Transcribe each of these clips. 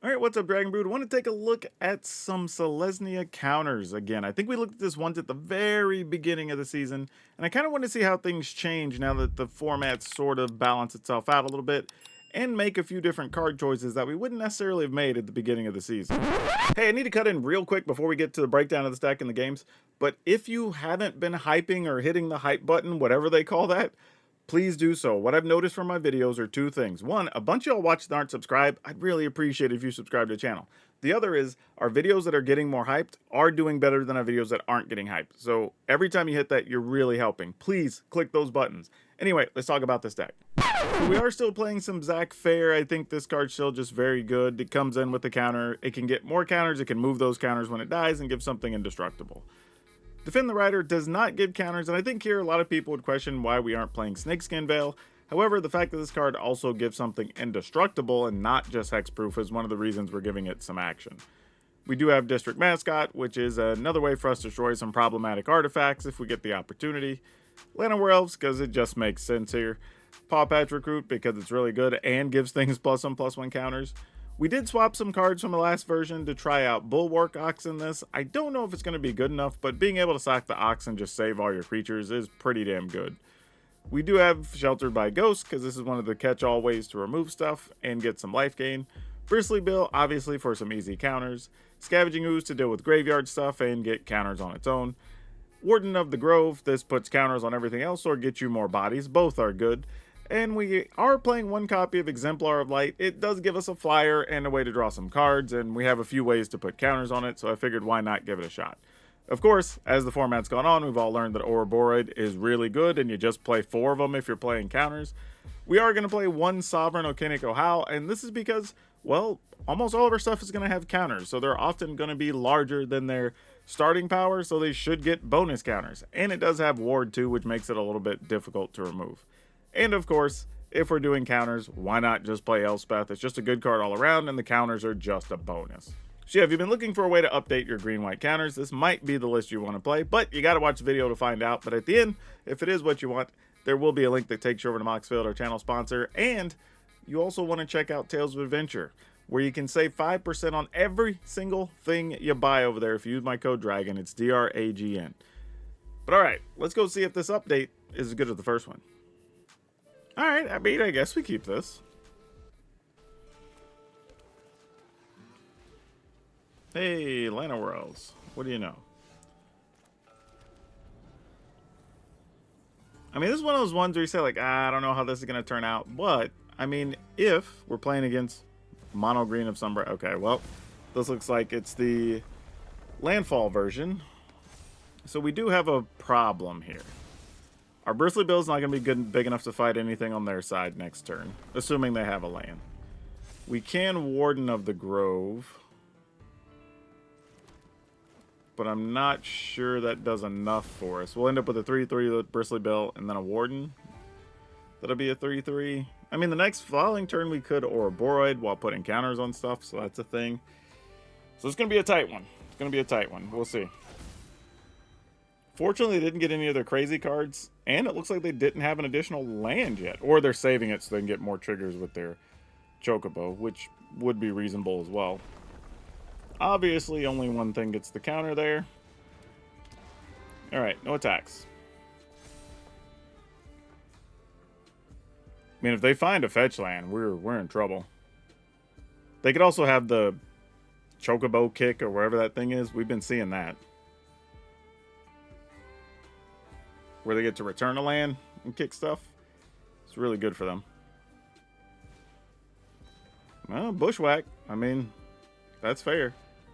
Alright, what's up, Dragon Brood? I want to take a look at some Selesnya Counters again. I think we looked at this once at the very beginning of the season, and I kind of want to see how things change now that the format sort of balance itself out a little bit, and make a few different card choices that we wouldn't necessarily have made at the beginning of the season. Hey, I need to cut in real quick before we get to the breakdown of the deck and the games, but if you haven't been hyping or hitting the hype button, whatever they call that, please do so. What I've noticed from my videos are two things. One, a bunch of y'all watch that aren't subscribed. I'd really appreciate it if you subscribe to the channel. The other is, our videos that are getting more hyped are doing better than our videos that aren't getting hyped. So every time you hit that, you're really helping. Please click those buttons. Anyway, let's talk about this deck. We are still playing some Zach Fair. I think this card's still just very good. It comes in with the counter. It can get more counters. It can move those counters when it dies and give something indestructible. Defend the Rider does not give counters, and I think here a lot of people would question why we aren't playing Snakeskin Veil. However, the fact that this card also gives something indestructible and not just hexproof is one of the reasons we're giving it some action. We do have District Mascot, which is another way for us to destroy some problematic artifacts if we get the opportunity. Llanowar Elves, because it just makes sense here. Paw Patch Recruit, because it's really good and gives things +1/+1 counters. We did swap some cards from the last version to try out Bulwark Ox in this. I don't know if it's going to be good enough, but being able to sack the Ox and just save all your creatures is pretty damn good. We do have Sheltered by Ghost, because this is one of the catch-all ways to remove stuff and get some life gain. Bristly Bill, obviously for some easy counters. Scavenging Ooze to deal with graveyard stuff and get counters on its own. Warden of the Grove, this puts counters on everything else or gets you more bodies. Both are good. And we are playing one copy of Exemplar of Light. It does give us a flyer and a way to draw some cards, and we have a few ways to put counters on it, so I figured why not give it a shot. Of course, as the format's gone on, we've all learned that Ouroboros is really good, and you just play 4 of them if you're playing counters. We are going to play 1 Sovereign Okiniko Howl, and this is because, well, almost all of our stuff is going to have counters, so they're often going to be larger than their starting power, so they should get bonus counters. And it does have Ward too, which makes it a little bit difficult to remove. And of course, if we're doing counters, why not just play Elspeth? It's just a good card all around, and the counters are just a bonus. So yeah, if you've been looking for a way to update your green-white counters, this might be the list you want to play, but you got to watch the video to find out. But at the end, if it is what you want, there will be a link that takes you over to Moxfield, our channel sponsor, and you also want to check out Tales of Adventure, where you can save 5% on every single thing you buy over there if you use my code DRAGON. It's DRAGN. But alright, let's go see if this update is as good as the first one. Alright, I mean, I guess we keep this. Hey, Llanowar Elves. What do you know? I mean, this is one of those ones where you say, like, I don't know how this is going to turn out. But, I mean, if we're playing against Mono Green of some... Okay, well, this looks like it's the Landfall version. So we do have a problem here. Our Bristly Bill's not going to be big enough to fight anything on their side next turn, assuming they have a land. We can Warden of the Grove, but I'm not sure that does enough for us. We'll end up with a 3/3 with Bristly Bill and then a Warden. That'll be a 3/3. I mean, the next following turn we could Ouroboros while putting counters on stuff, so that's a thing. So it's going to be a tight one. It's going to be a tight one. We'll see. Fortunately, they didn't get any of their crazy cards, and it looks like they didn't have an additional land yet. Or they're saving it so they can get more triggers with their Chocobo, which would be reasonable as well. Obviously, only one thing gets the counter there. Alright, no attacks. I mean, if they find a fetch land, we're in trouble. They could also have the Chocobo kick or wherever that thing is. We've been seeing that. Where they get to return a land and kick stuff. It's really good for them. Well, Bushwhack. I mean, that's fair.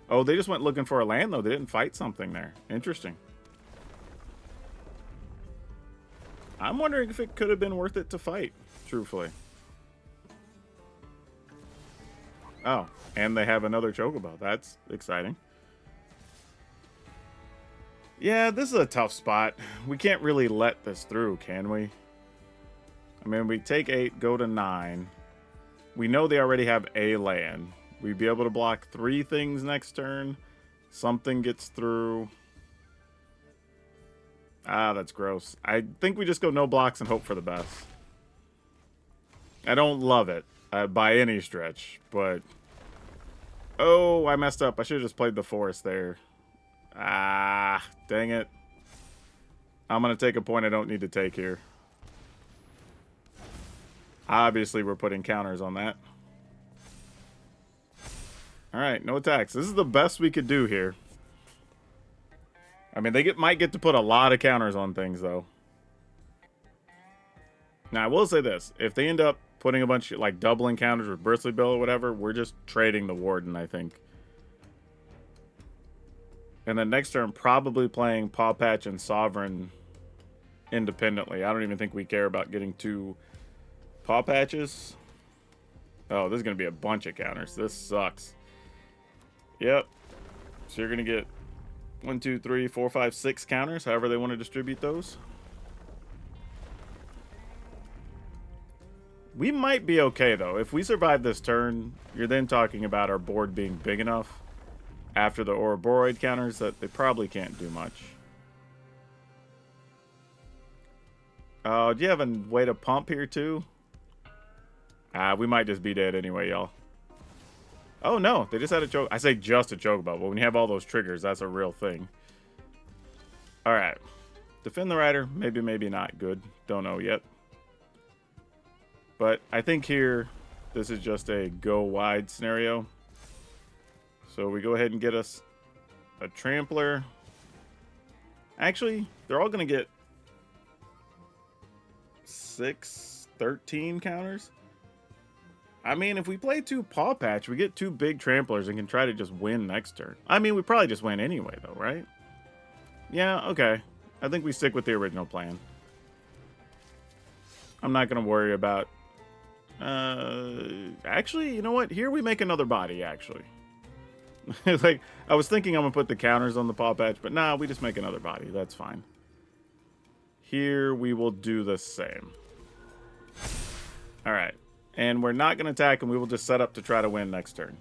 Oh, they just went looking for a land, though. They didn't fight something there. Interesting. I'm wondering if it could have been worth it to fight, truthfully. Oh, and they have another Chocobo. That's exciting. Yeah, this is a tough spot. We can't really let this through, can we? I mean, we take 8, go to 9. We know they already have a land. We'd be able to block 3 things next turn. Something gets through. Ah, that's gross. I think we just go no blocks and hope for the best. I don't love it by any stretch, but Oh, I messed up. I should have just played the forest there. Ah, dang it. I'm going to take a point I don't need to take here. Obviously, we're putting counters on that. Alright, no attacks. This is the best we could do here. I mean, they might get to put a lot of counters on things, though. Now, I will say this. If they end up putting a bunch of, like, doubling counters with Bristly Bill or whatever, we're just trading the Warden, I think. And then next turn, probably playing Paw Patch and Sovereign independently. I don't even think we care about getting 2 Paw Patches. Oh, this is going to be a bunch of counters. This sucks. Yep. So you're going to get 1, 2, 3, 4, 5, 6 counters, however they want to distribute those. We might be okay, though. If we survive this turn, you're then talking about our board being big enough after the Ouroboros counters that they probably can't do much. Do you have a way to pump here, too? We might just be dead anyway, y'all. Oh, no. They just had a choke. I say just a chocobo, but when you have all those triggers, that's a real thing. Alright. Defend the Rider. Maybe, maybe not. Good. Don't know yet. But I think here, this is just a go wide scenario. So we go ahead and get us a Trampler. Actually, they're all going to get 6, 13 counters. I mean, if we play 2 Paw Patch, we get 2 big Tramplers and can try to just win next turn. I mean, we probably just win anyway, though, right? Yeah, okay. I think we stick with the original plan. I'm not going to worry about... actually, you know what? Here we make another body, actually. Like, I was thinking I'm going to put the counters on the Paw Patch, but nah, we just make another body. That's fine. Here we will do the same. Alright. And we're not going to attack, and we will just set up to try to win next turn.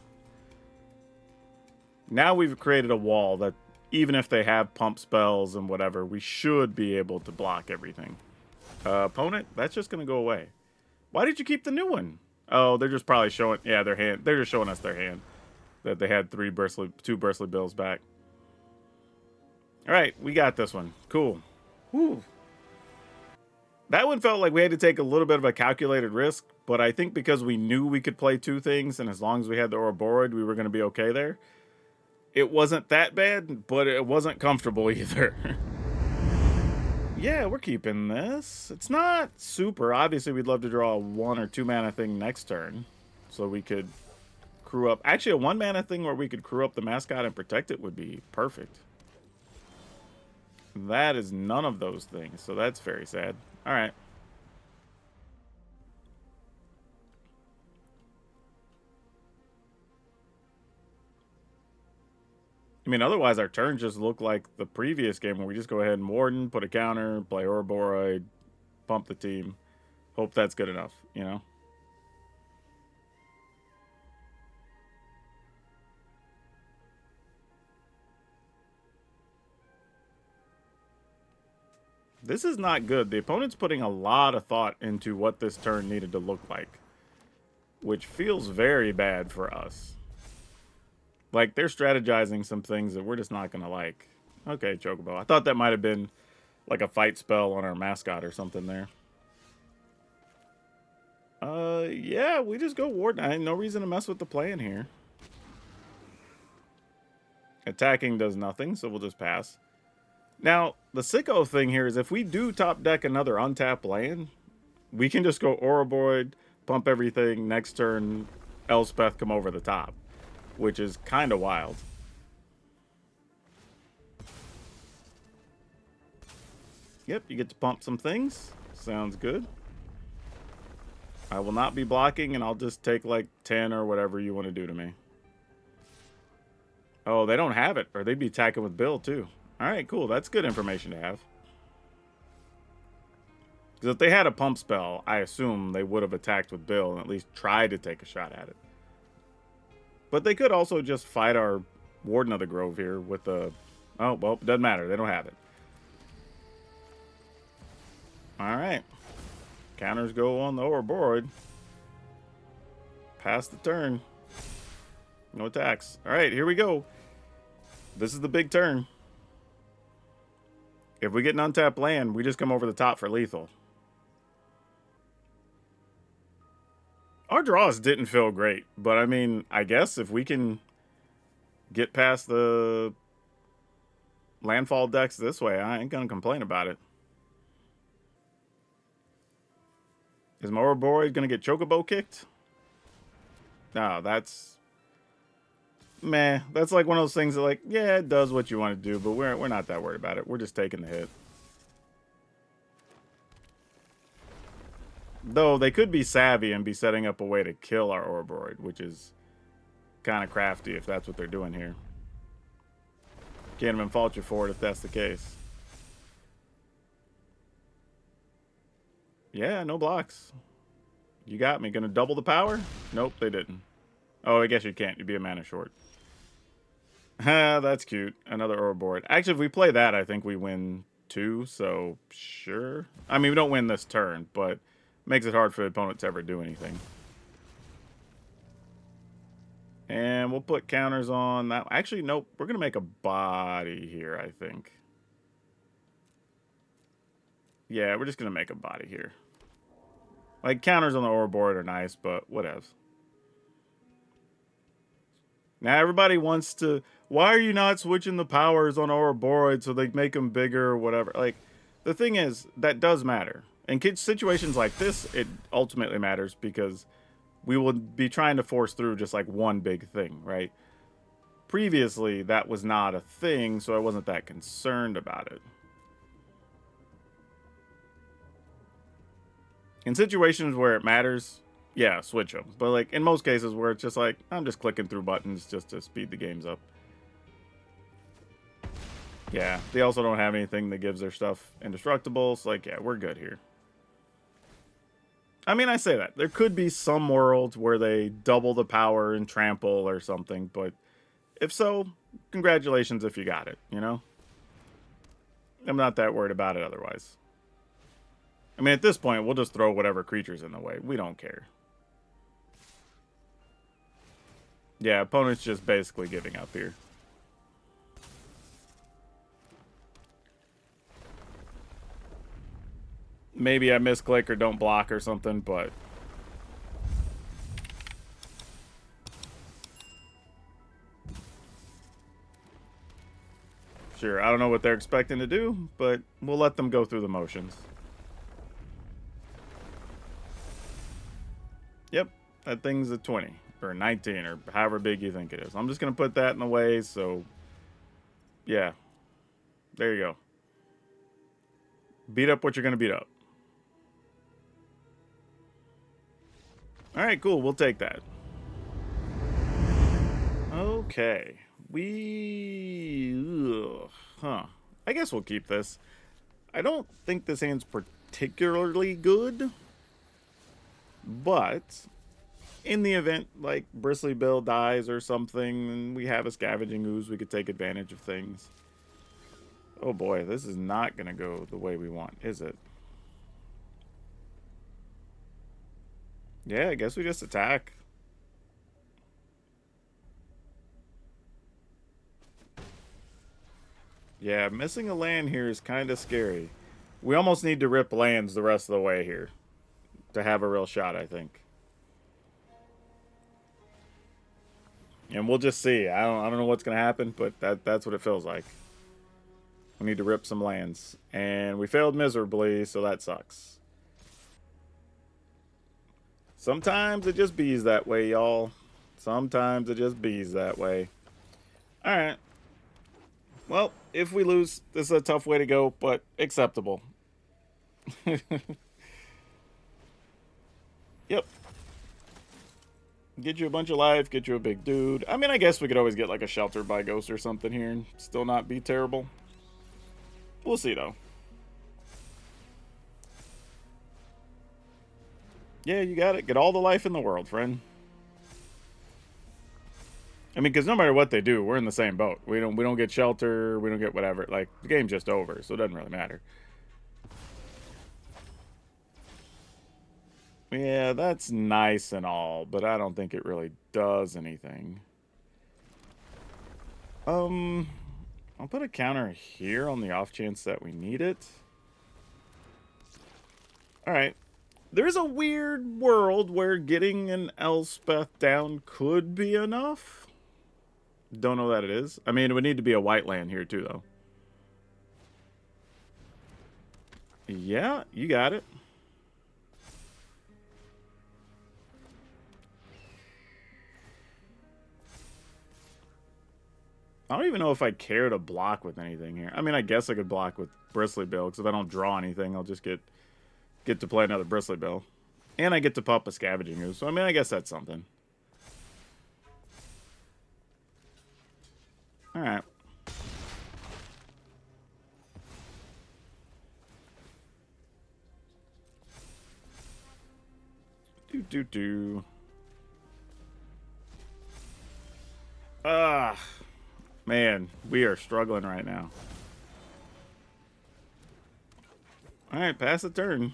Now we've created a wall that, even if they have pump spells and whatever, we should be able to block everything. Opponent, that's just going to go away. Why did you keep the new one? Oh, they're just probably showing, yeah, their hand. They're just showing us their hand. That they had 2 Bristly Bills back. All right, we got this one. Cool. Woo. That one felt like we had to take a little bit of a calculated risk, but I think because we knew we could play 2 things, and as long as we had the Ouroboros, we were going to be okay there. It wasn't that bad, but it wasn't comfortable either. Yeah, we're keeping this. It's not super. Obviously, we'd love to draw a 1 or 2 mana thing next turn, so we could crew up. Actually, a 1 mana thing where we could crew up the mascot and protect it would be perfect. That is none of those things, so that's very sad. All right. I mean, otherwise our turns just look like the previous game where we just go ahead and Warden, put a counter, play Ouroboros, pump the team. Hope that's good enough, you know? This is not good. The opponent's putting a lot of thought into what this turn needed to look like, which feels very bad for us. Like, they're strategizing some things that we're just not going to like. Okay, Chocobo. I thought that might have been like a fight spell on our mascot or something there. Yeah, we just go Warden. I had no reason to mess with the plan here. Attacking does nothing, so we'll just pass. Now, the sicko thing here is if we do top deck another untapped land, we can just go Ouroboros, pump everything, next turn, Elspeth come over the top, which is kind of wild. Yep, you get to pump some things. Sounds good. I will not be blocking, and I'll just take like 10 or whatever you want to do to me. Oh, they don't have it, or they'd be attacking with Bill too. All right, cool. That's good information to have. Because if they had a pump spell, I assume they would have attacked with Bill and at least tried to take a shot at it. But they could also just fight our Warden of the Grove here with the... Oh, well, it doesn't matter. They don't have it. All right. Counters go on the Ouroboros. Pass the turn. No attacks. All right, here we go. This is the big turn. If we get an untapped land, we just come over the top for lethal. Our draws didn't feel great, but I mean, I guess if we can get past the landfall decks this way, I ain't gonna complain about it. Is my Ouroboros gonna get Chocobo kicked? No, that's meh. That's like one of those things that, like, yeah, it does what you want to do, but we're not that worried about it. We're just taking the hit. Though they could be savvy and be setting up a way to kill our Ouroboros, which is kind of crafty if that's what they're doing here. Can't even fault you for it if that's the case. Yeah, no blocks. You got me. Gonna double the power? Nope, they didn't. Oh, I guess you can't. You'd be a mana short. That's cute. Another Ouroboros. Actually, if we play that, I think we win 2, so sure. I mean, we don't win this turn, but makes it hard for the opponent to ever do anything. And we'll put counters on that. Actually, nope. We're going to make a body here, I think. Yeah, we're just going to make a body here. Like, counters on the Ouroboros are nice, but whatevs. Now, everybody wants to... Why are you not switching the powers on Ouroboros so they make them bigger or whatever? Like, the thing is, that does matter. In situations like this, it ultimately matters because we will be trying to force through just like one big thing, right? Previously, that was not a thing, so I wasn't that concerned about it. In situations where it matters, yeah, switch them. But like in most cases where it's just like, I'm just clicking through buttons just to speed the games up. Yeah, they also don't have anything that gives their stuff indestructible. So like, yeah, we're good here. I mean, I say that. There could be some worlds where they double the power and trample or something, but if so, congratulations if you got it, you know? I'm not that worried about it otherwise. I mean, at this point, we'll just throw whatever creature's in the way. We don't care. Yeah, opponent's just basically giving up here. Maybe I misclick or don't block or something, but... Sure, I don't know what they're expecting to do, but we'll let them go through the motions. Yep, that thing's a 20, or 19, or however big you think it is. I'm just going to put that in the way, so... Yeah. There you go. Beat up what you're going to beat up. Alright, cool. We'll take that. Okay. I guess we'll keep this. I don't think this hand's particularly good. But in the event, like, Bristly Bill dies or something, and we have a Scavenging Ooze, we could take advantage of things. Oh boy, this is not going to go the way we want, is it? Yeah, I guess we just attack. Yeah, missing a land here is kind of scary. We almost need to rip lands the rest of the way here to have a real shot, I think. And we'll just see. I don't know what's going to happen, but that's what it feels like. We need to rip some lands. And we failed miserably, so that sucks. Sometimes it just bees that way, y'all. Sometimes it just bees that way. Alright. Well, if we lose, this is a tough way to go, but acceptable. Yep. Get you a bunch of life, get you a big dude. I mean, I guess we could always get like a Shelter by Ghost or something here and still not be terrible. We'll see, though. Yeah, you got it. Get all the life in the world, friend. I mean, because no matter what they do, we're in the same boat. We don't get Shelter, we don't get whatever. Like, the game's just over, so it doesn't really matter. Yeah, that's nice and all, but I don't think it really does anything. I'll put a counter here on the off chance that we need it. Alright. There's a weird world where getting an Elspeth down could be enough. Don't know that it is. I mean, it would need to be a white land here too, though. Yeah, you got it. I don't even know if I care to block with anything here. I mean, I guess I could block with Bristly Bill, because if I don't draw anything, I'll just get to play another Bristly Bill. And I get to pop a Scavenging Ooze, so I mean, I guess that's something. Alright. Do. Ah. Man, we are struggling right now. Alright, pass the turn.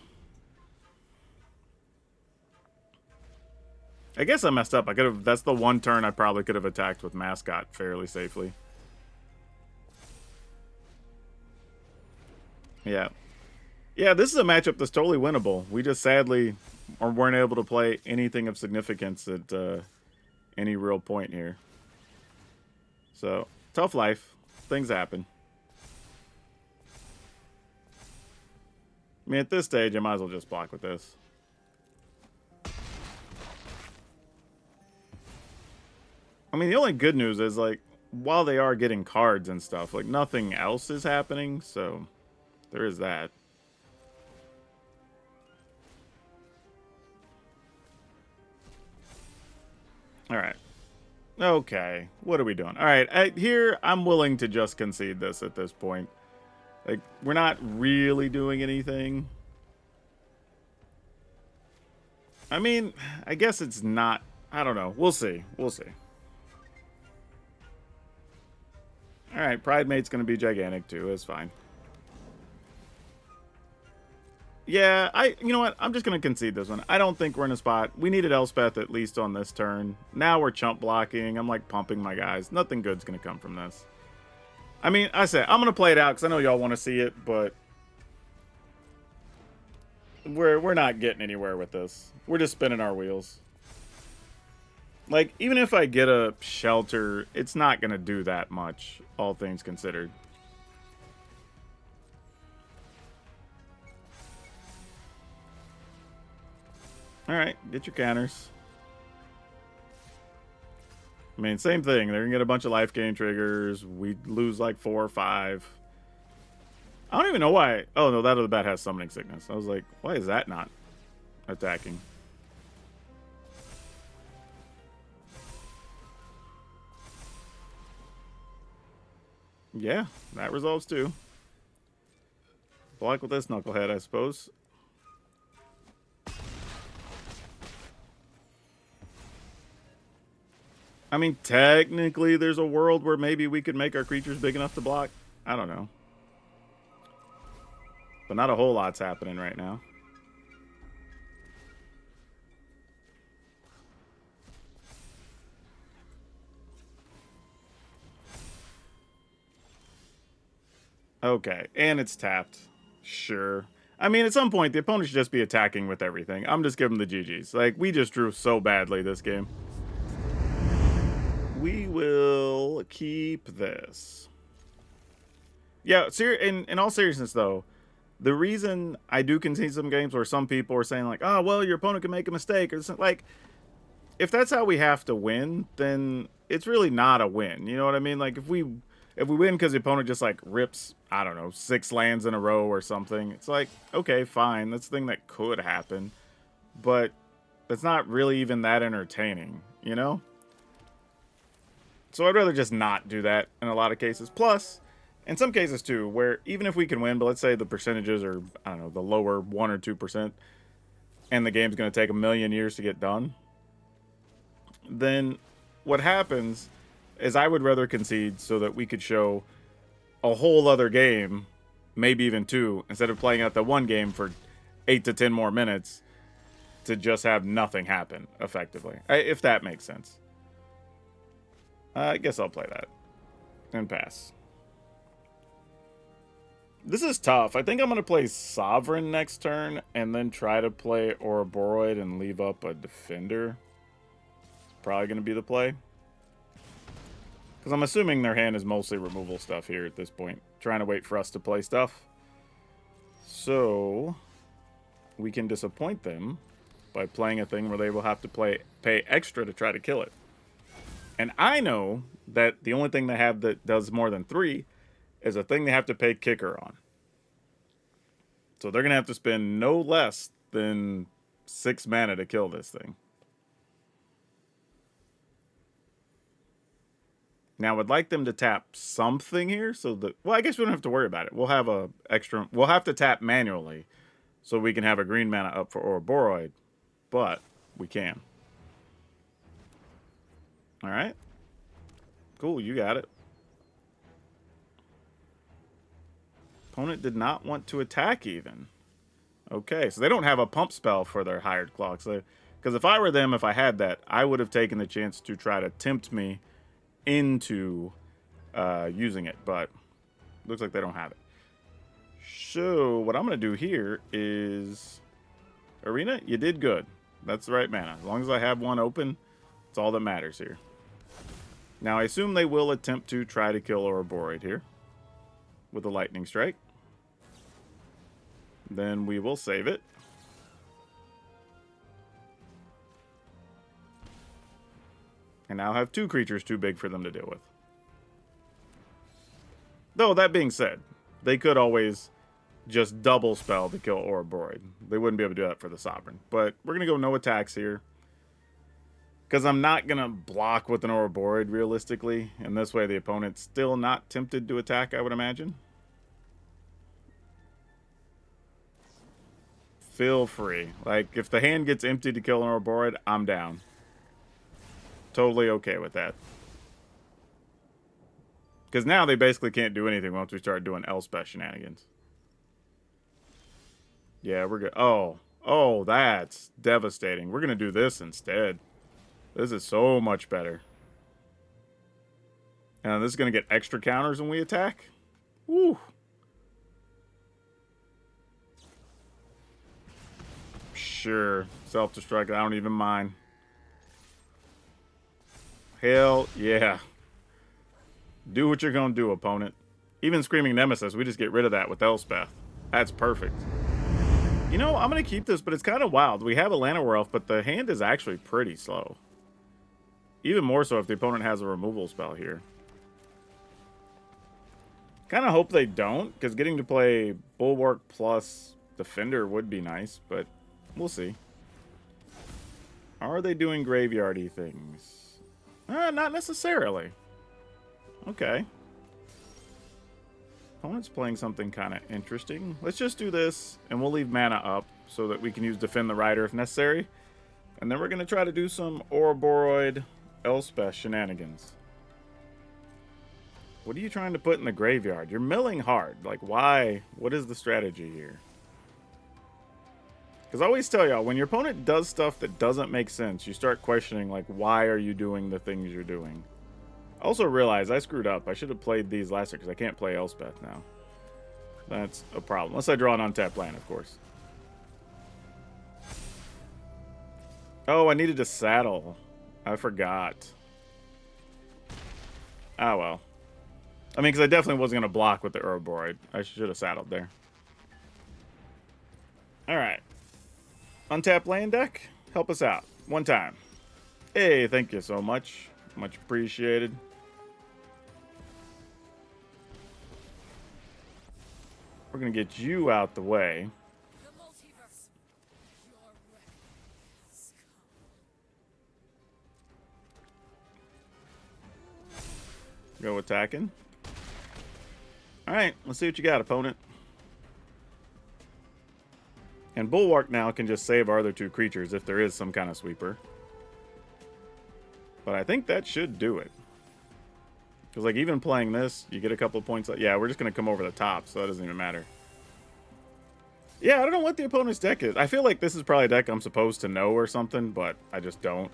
I guess I messed up. I could have. That's the one turn I probably could have attacked with Mascot fairly safely. Yeah. Yeah, this is a matchup that's totally winnable. We just sadly weren't able to play anything of significance at any real point here. So, tough life. Things happen. I mean, at this stage, I might as well just block with this. I mean, the only good news is, like, while they are getting cards and stuff, like, nothing else is happening, so there is that. Alright. Okay. What are we doing? Alright, here, I'm willing to just concede this at this point. Like, we're not really doing anything. I mean, I guess it's not... I don't know. We'll see. We'll see. Alright, Pride Mate's going to be gigantic, too. It's fine. Yeah, you know what? I'm just going to concede this one. I don't think we're in a spot. We needed Elspeth at least on this turn. Now we're chump blocking. I'm, like, pumping my guys. Nothing good's going to come from this. I mean, I said, I'm going to play it out because I know y'all want to see it, but... We're not getting anywhere with this. We're just spinning our wheels. Like, even if I get a shelter, it's not going to do that much, all things considered. Alright, get your counters. I mean, same thing. They're going to get a bunch of life gain triggers. We lose like 4 or 5. I don't even know why. Oh, no, that other bat has Summoning Sickness. I was like, why is that not attacking? Yeah, that resolves too. Block with this knucklehead, I suppose. I mean, technically, there's a world where maybe we could make our creatures big enough to block. I don't know. But not a whole lot's happening right now. Okay, and it's tapped. Sure. I mean, at some point, the opponent should just be attacking with everything. I'm just giving the GGs. Like, we just drew so badly this game. We will keep this. Yeah, in all seriousness, though, the reason I do concede some games where some people are saying, like, oh, well, your opponent can make a mistake, or something, like, if that's how we have to win, then it's really not a win. You know what I mean? Like, if we win because the opponent just, like, rips, I don't know, 6 lands in a row or something, it's like, okay, fine. That's the thing that could happen. But it's not really even that entertaining, you know? So I'd rather just not do that in a lot of cases. Plus, in some cases, too, where even if we can win, but let's say the percentages are, I don't know, the lower 1 or 2%, and the game's going to take a million years to get done, then what happens is I would rather concede so that we could show a whole other game, maybe even 2, instead of playing out the one game for 8 to 10 more minutes to just have nothing happen, effectively. If that makes sense. I guess I'll play that. And pass. This is tough. I think I'm going to play Sovereign next turn and then try to play Ouroboros and leave up a Defender. It's probably going to be the play. Because I'm assuming their hand is mostly removal stuff here at this point. Trying to wait for us to play stuff. So we can disappoint them by playing a thing where they will have to pay extra to try to kill it. And I know that the only thing they have that does more than 3 is a thing they have to pay kicker on. So they're going to have to spend no less than 6 mana to kill this thing. Now, I'd like them to tap something here so that... Well, I guess we don't have to worry about it. We'll have a extra... We'll have to tap manually so we can have a green mana up for Ouroboros, but we can. All right. Cool, you got it. Opponent did not want to attack even. Okay, so they don't have a pump spell for their Hired Claw. Because if I were them, if I had that, I would have taken the chance to try to tempt me into using it. But looks like they don't have it. So what I'm going to do here is... Arena, you did good. That's the right mana. As long as I have one open, it's all that matters here. Now, I assume they will attempt to try to kill Ouroboros here with a Lightning Strike. Then we will save it. And now have 2 creatures too big for them to deal with. Though, that being said, they could always just double spell to kill Ouroboros. They wouldn't be able to do that for the Sovereign. But we're going to go no attacks here. Because I'm not going to block with an Ouroboros realistically. And this way the opponent's still not tempted to attack, I would imagine. Feel free. Like, if the hand gets empty to kill an Ouroboros, I'm down. Totally okay with that. Because now they basically can't do anything once we start doing Elspeth shenanigans. Yeah, we're good. Oh, that's devastating. We're going to do this instead. This is so much better. And this is going to get extra counters when we attack. Woo. Sure. Self-destruct. I don't even mind. Hell yeah. Do what you're going to do, opponent. Even Screaming Nemesis, we just get rid of that with Elspeth. That's perfect. You know, I'm going to keep this, but it's kind of wild. We have a Llanowar Elf, but the hand is actually pretty slow. Even more so if the opponent has a removal spell here. Kind of hope they don't, because getting to play Bulwark plus Defender would be nice, but we'll see. Are they doing graveyardy things? Not necessarily. Okay. Opponent's playing something kind of interesting. Let's just do this, and we'll leave mana up so that we can use Defend the Rider if necessary. And then we're going to try to do some Ouroboros Elspeth shenanigans. What are you trying to put in the graveyard? You're milling hard. Like, why? What is the strategy here? Because I always tell y'all, when your opponent does stuff that doesn't make sense, you start questioning, like, why are you doing the things you're doing? I also realized I screwed up. I should have played these last year because I can't play Elspeth now. That's a problem. Unless I draw an untapped land, of course. Oh, I needed to saddle. I forgot. Ah, well. I mean, because I definitely wasn't going to block with the Ouroboros. I should have saddled there. Alright. Untapped land deck? Help us out. One time. Hey, thank you so much. Much appreciated. We're going to get you out the way. Go attacking. Alright, let's see what you got, opponent. And Bulwark now can just save our other 2 creatures if there is some kind of sweeper. But I think that should do it. Because, like, even playing this, you get a couple of points. Yeah, we're just going to come over the top, so that doesn't even matter. Yeah, I don't know what the opponent's deck is. I feel like this is probably a deck I'm supposed to know or something, but I just don't.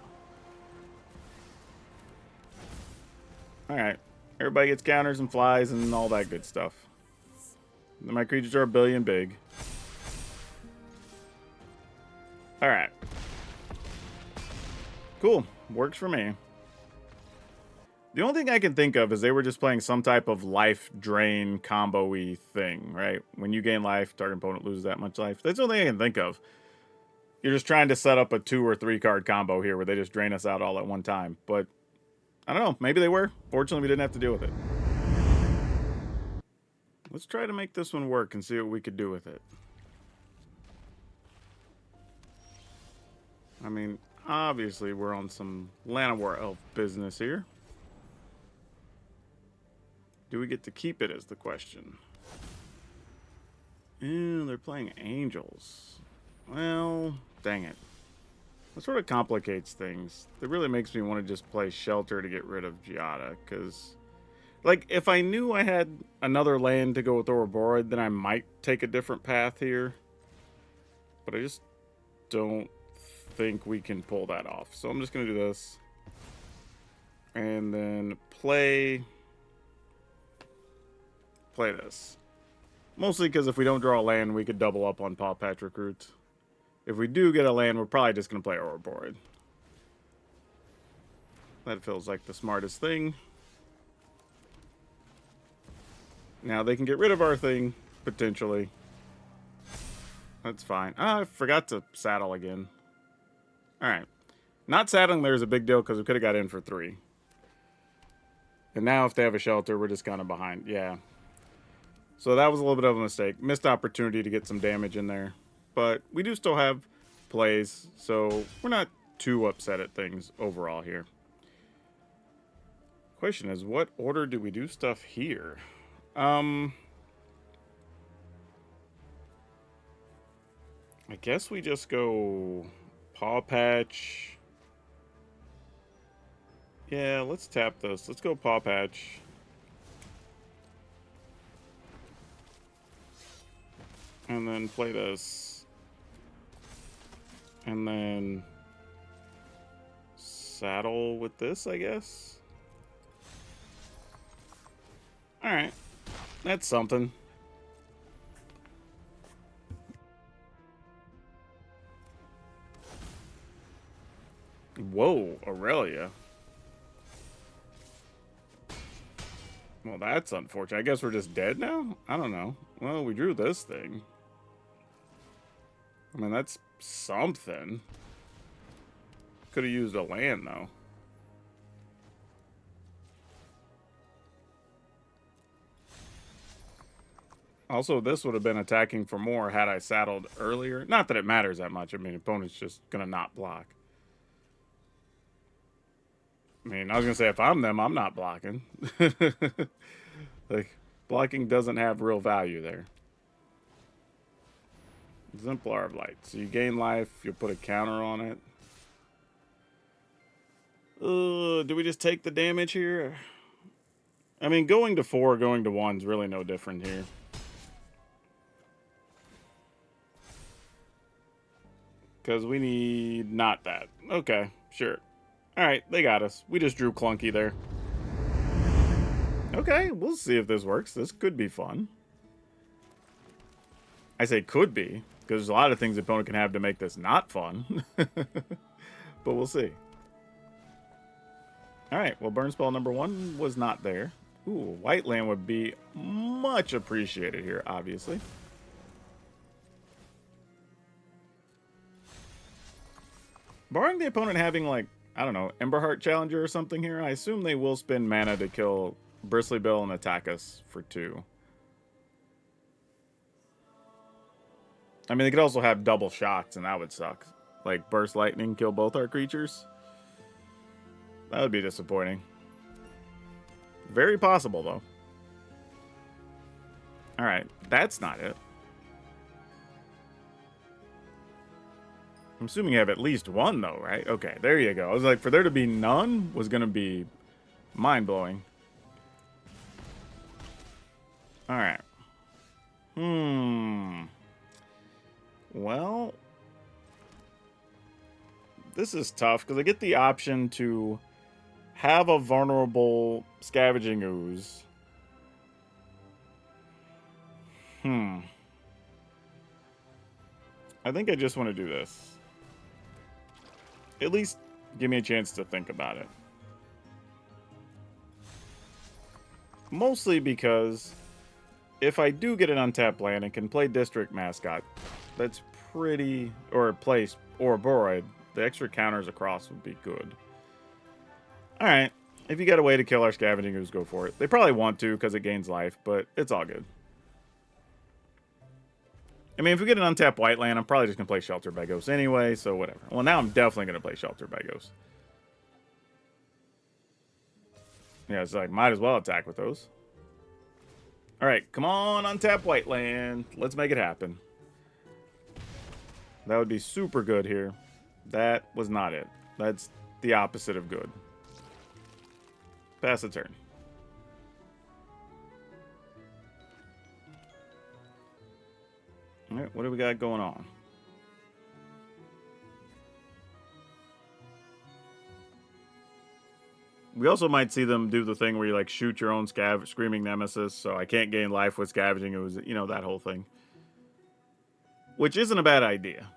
Alright. Everybody gets counters and flies and all that good stuff. My creatures are a billion big. Alright. Cool. Works for me. The only thing I can think of is they were just playing some type of life drain combo-y thing, right? When you gain life, target opponent loses that much life. That's the only thing I can think of. You're just trying to set up a 2 or 3 card combo here where they just drain us out all at one time. But, I don't know. Maybe they were. Fortunately, we didn't have to deal with it. Let's try to make this one work and see what we could do with it. I mean, obviously, we're on some Llanowar Elf business here. Do we get to keep it is the question. Ew, they're playing Angels. Well, dang it. That sort of complicates things. It really makes me want to just play Shelter to get rid of Giada, because, like, if I knew I had another land to go with Ouroboros, then I might take a different path here. But I just don't think we can pull that off. So I'm just going to do this. And then play this. Mostly because if we don't draw a land, we could double up on Paw Patch Recruits. If we do get a land, we're probably just going to play Ouroboros. That feels like the smartest thing. Now they can get rid of our thing, potentially. That's fine. Ah, I forgot to saddle again. Alright. Not saddling there is a big deal because we could have got in for 3. And now if they have a shelter, we're just kind of behind. Yeah. So that was a little bit of a mistake. Missed opportunity to get some damage in there. But we do still have plays, so we're not too upset at things overall here. Question is, what order do we do stuff here? I guess we just go Paw Patch. Yeah, let's tap this. Let's go Paw Patch. And then play this. And then saddle with this, I guess. Alright. That's something. Whoa, Aurelia. Well, that's unfortunate. I guess we're just dead now? I don't know. Well, we drew this thing. I mean, that's something. Could have used a land, though. Also, this would have been attacking for more had I saddled earlier. Not that it matters that much. I mean, opponent's just going to not block. I mean, I was going to say, if I'm them, I'm not blocking. Like, blocking doesn't have real value there. Exemplar of Light. So you gain life, you'll put a counter on it. Do we just take the damage here? I mean, going to 4, going to 1 is really no different here. Because we need not that. Okay, sure. Alright, they got us. We just drew clunky there. Okay, we'll see if this works. This could be fun. I say could be, because there's a lot of things the opponent can have to make this not fun. But we'll see. Alright, well, burn spell number 1 was not there. Ooh, white land would be much appreciated here, obviously. Barring the opponent having, like, I don't know, Emberheart Challenger or something here, I assume they will spend mana to kill Bristly Bill and attack us for 2. I mean, they could also have double shocks, and that would suck. Like, Burst Lightning, kill both our creatures. That would be disappointing. Very possible, though. Alright, that's not it. I'm assuming you have at least 1, though, right? Okay, there you go. I was like, for there to be none was going to be mind-blowing. Alright. Well, this is tough, because I get the option to have a vulnerable Scavenging Ooze. I think I just want to do this. At least give me a chance to think about it. Mostly because if I do get an untapped land and can play District Mascot, that's pretty... or place or Boroid, the extra counters across would be good. Alright, if you got a way to kill our Scavenging Ooze, go for it. They probably want to because it gains life, but it's all good. I mean, if we get an untapped white land, I'm probably just going to play Shelter by Ghost anyway, so whatever. Well, now I'm definitely going to play Shelter by Ghost. Yeah, it's like, might as well attack with those. Alright, come on, untap white land. Let's make it happen. That would be super good here. That was not it. That's the opposite of good. Pass the turn. Alright, what do we got going on? We also might see them do the thing where you, like, shoot your own Screaming Nemesis, so I can't gain life with Scavenging. It was, you know, that whole thing. Which isn't a bad idea.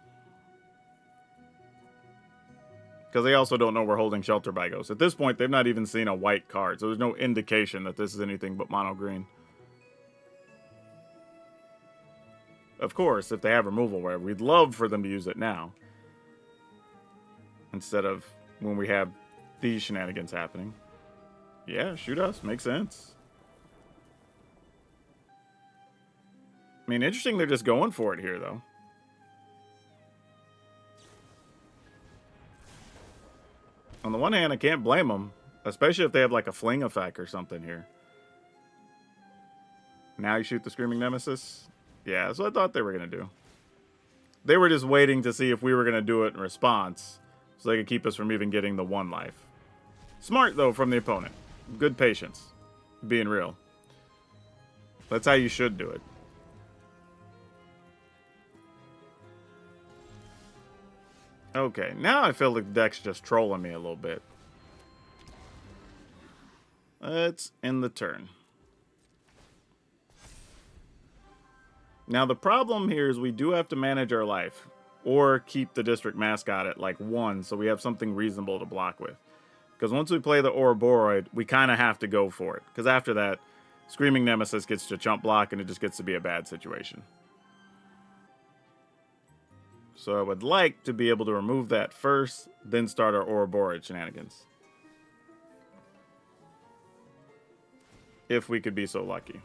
Because they also don't know we're holding Shelter by Ghost. At this point, they've not even seen a white card, so there's no indication that this is anything but mono green. Of course, if they have removal where we'd love for them to use it now. Instead of when we have these shenanigans happening. Yeah, shoot us. Makes sense. I mean, interesting they're just going for it here, though. On the one hand, I can't blame them. Especially if they have, like, a fling effect or something here. Now you shoot the Screaming Nemesis? Yeah, that's what I thought they were going to do. They were just waiting to see if we were going to do it in response. So they could keep us from even getting the one life. Smart, though, from the opponent. Good patience. Being real. That's how you should do it. Okay, now I feel like the deck's just trolling me a little bit. Let's end the turn. Now, the problem here is we do have to manage our life. Or keep the District Mascot at, like, 1, so we have something reasonable to block with. Because once we play the Ouroboros, we kind of have to go for it. Because after that, Screaming Nemesis gets to chump block, and it just gets to be a bad situation. So I would like to be able to remove that first, then start our Ouroboros shenanigans. If we could be so lucky.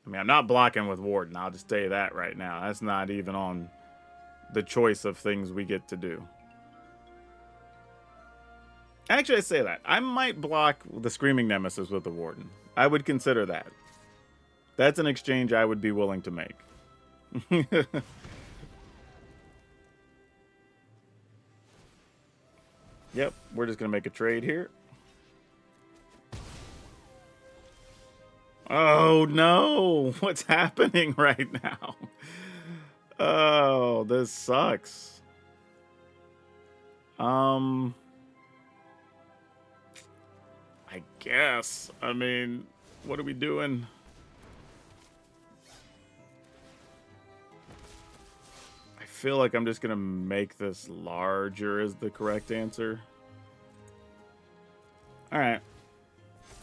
I mean, I'm not blocking with Warden. I'll just tell you that right now. That's not even on the choice of things we get to do. Actually, I say that. I might block the Screaming Nemesis with the Warden. I would consider that. That's an exchange I would be willing to make. Yep, we're just going to make a trade here. Oh, no. What's happening right now? Oh, this sucks. I guess. I mean, what are we doing? I feel like I'm just going to make this larger is the correct answer. Alright.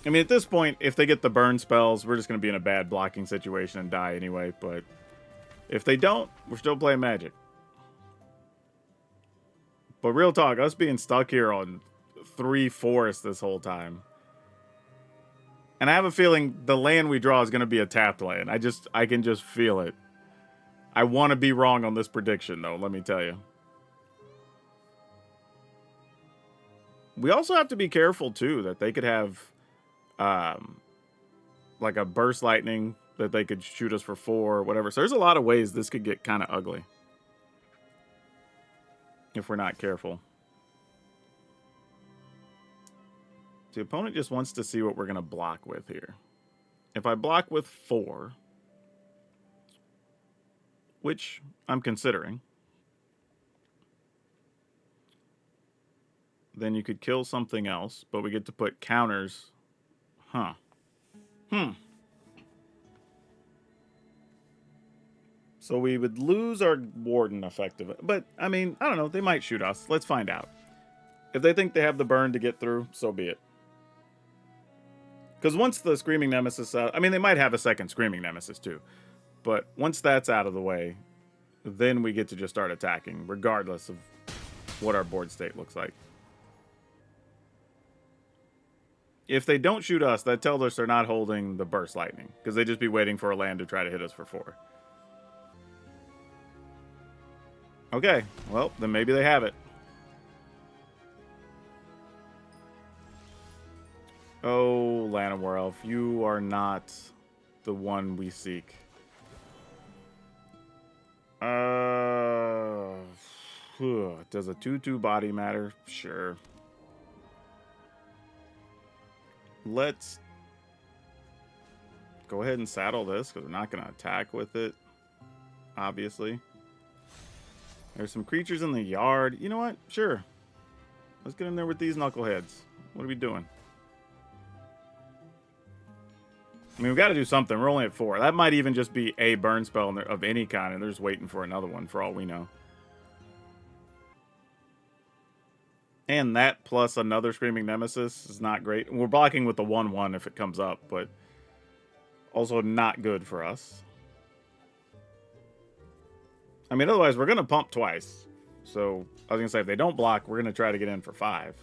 I mean, at this point, if they get the burn spells, we're just going to be in a bad blocking situation and die anyway. But if they don't, we're still playing Magic. But real talk, us being stuck here on 3 forests this whole time. And I have a feeling the land we draw is going to be a tapped land. I can just feel it. I want to be wrong on this prediction, though, let me tell you. We also have to be careful, too, that they could have... like a burst lightning that they could shoot us for 4 or whatever. So there's a lot of ways this could get kind of ugly. If we're not careful. The opponent just wants to see what we're going to block with here. If I block with 4, which I'm considering, then you could kill something else, but we get to put counters. Huh. So we would lose our warden effective. But, I mean, I don't know. They might shoot us. Let's find out. If they think they have the burn to get through, so be it. Because once the Screaming Nemesis I mean, they might have a second Screaming Nemesis, too. But once that's out of the way, then we get to just start attacking, regardless of what our board state looks like. If they don't shoot us, that tells us they're not holding the Burst Lightning, because they'd just be waiting for a land to try to hit us for 4. Okay, well, then maybe they have it. Oh, Llanowar Elf, you are not the one we seek. Does a 2/2 body matter? Sure. Let's go ahead and saddle this, because we're not going to attack with it, obviously. There's some creatures in the yard. You know what? Sure. Let's get in there with these knuckleheads. What are we doing? I mean, we've got to do something. We're only at 4. That might even just be a burn spell of any kind, and they're just waiting for another one, for all we know. And that plus another Screaming Nemesis is not great. We're blocking with the 1/1 if it comes up, but also not good for us. I mean, otherwise, we're going to pump twice. So, I was going to say, if they don't block, we're going to try to get in for 5.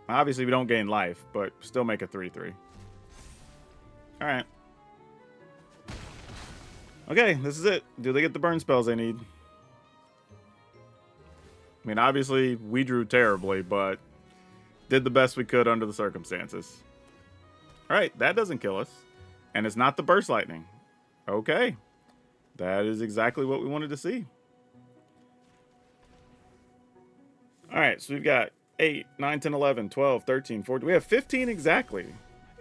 Obviously, we don't gain life, but still make a 3/3. Alright. Okay, this is it. Do they get the burn spells they need? I mean, obviously, we drew terribly, but did the best we could under the circumstances. Alright, that doesn't kill us. And it's not the Burst Lightning. Okay. That is exactly what we wanted to see. Alright, so we've got 8, 9, 10, 11, 12, 13, 14. We have 15 exactly.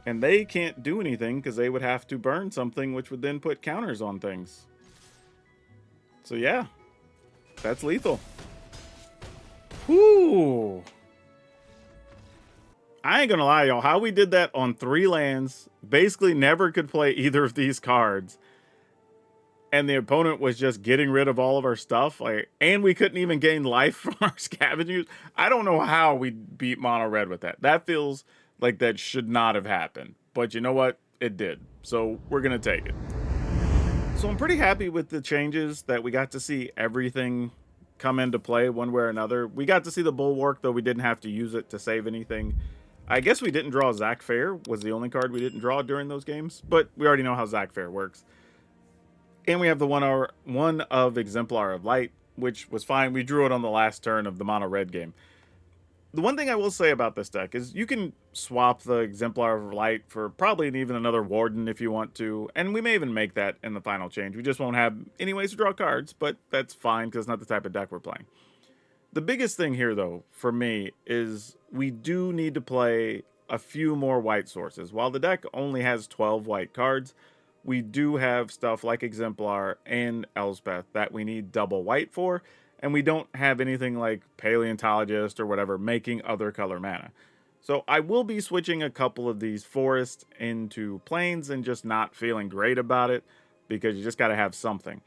And they can't do anything because they would have to burn something, which would then put counters on things. So yeah, that's lethal. Whoo! I ain't gonna lie, y'all. How we did that on 3 lands, basically never could play either of these cards, and the opponent was just getting rid of all of our stuff, like, and we couldn't even gain life from our scavengers. I don't know how we beat mono red with that. That feels like that should not have happened, but you know what? It did. So we're gonna take it. So I'm pretty happy with the changes that we got to see everything come into play one way or another. We got to see the Bulwark, though we didn't have to use it to save anything. I guess we didn't draw Zac Fair, was the only card we didn't draw during those games, but we already know how Zac Fair works. And we have the one of Exemplar of Light, which was fine. We drew it on the last turn of the mono red game. The one thing I will say about this deck is you can swap the Exemplar of Light for probably even another Warden if you want to, and we may even make that in the final change. We just won't have any ways to draw cards, but that's fine because it's not the type of deck we're playing. The biggest thing here, though, for me, is we do need to play a few more white sources. While the deck only has 12 white cards, we do have stuff like Exemplar and Elspeth that we need double white for, and we don't have anything like Paleontologist or whatever making other color mana. So I will be switching a couple of these forests into plains and just not feeling great about it because you just got to have something.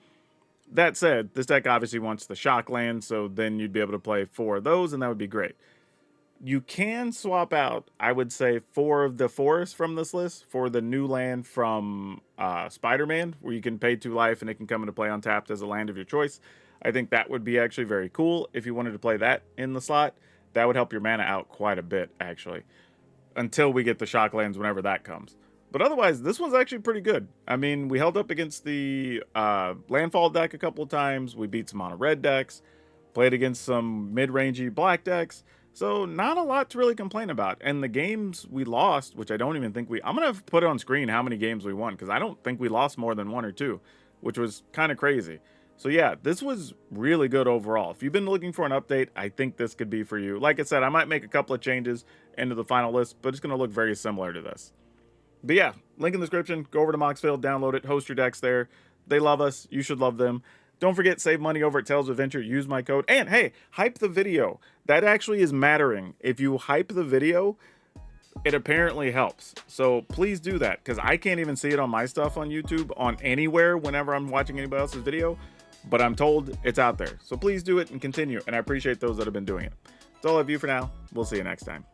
That said, this deck obviously wants the shock land, so then you'd be able to play 4 of those, and that would be great. You can swap out, I would say, 4 of the forests from this list for the new land from Spider-Man, where you can pay 2 life and it can come into play untapped as a land of your choice. I think that would be actually very cool if you wanted to play that in the slot. That would help your mana out quite a bit, actually, until we get the shock lands whenever that comes. But otherwise, this one's actually pretty good. I mean, we held up against the Landfall deck a couple of times. We beat some mono red decks. Played against some mid-rangey black decks. So not a lot to really complain about. And the games we lost, which I don't even think I'm going to put it on screen how many games we won, because I don't think we lost more than 1 or 2, which was kind of crazy. So yeah, this was really good overall. If you've been looking for an update, I think this could be for you. Like I said, I might make a couple of changes into the final list, but it's going to look very similar to this. But yeah, link in the description. Go over to Moxfield, download it, host your decks there. They love us. You should love them. Don't forget, save money over at Tales of Adventure. Use my code. And hey, hype the video. That actually is mattering. If you hype the video, it apparently helps. So please do that, because I can't even see it on my stuff on YouTube, on anywhere, whenever I'm watching anybody else's video. But I'm told it's out there. So please do it and continue. And I appreciate those that have been doing it. That's all I have you for now. We'll see you next time.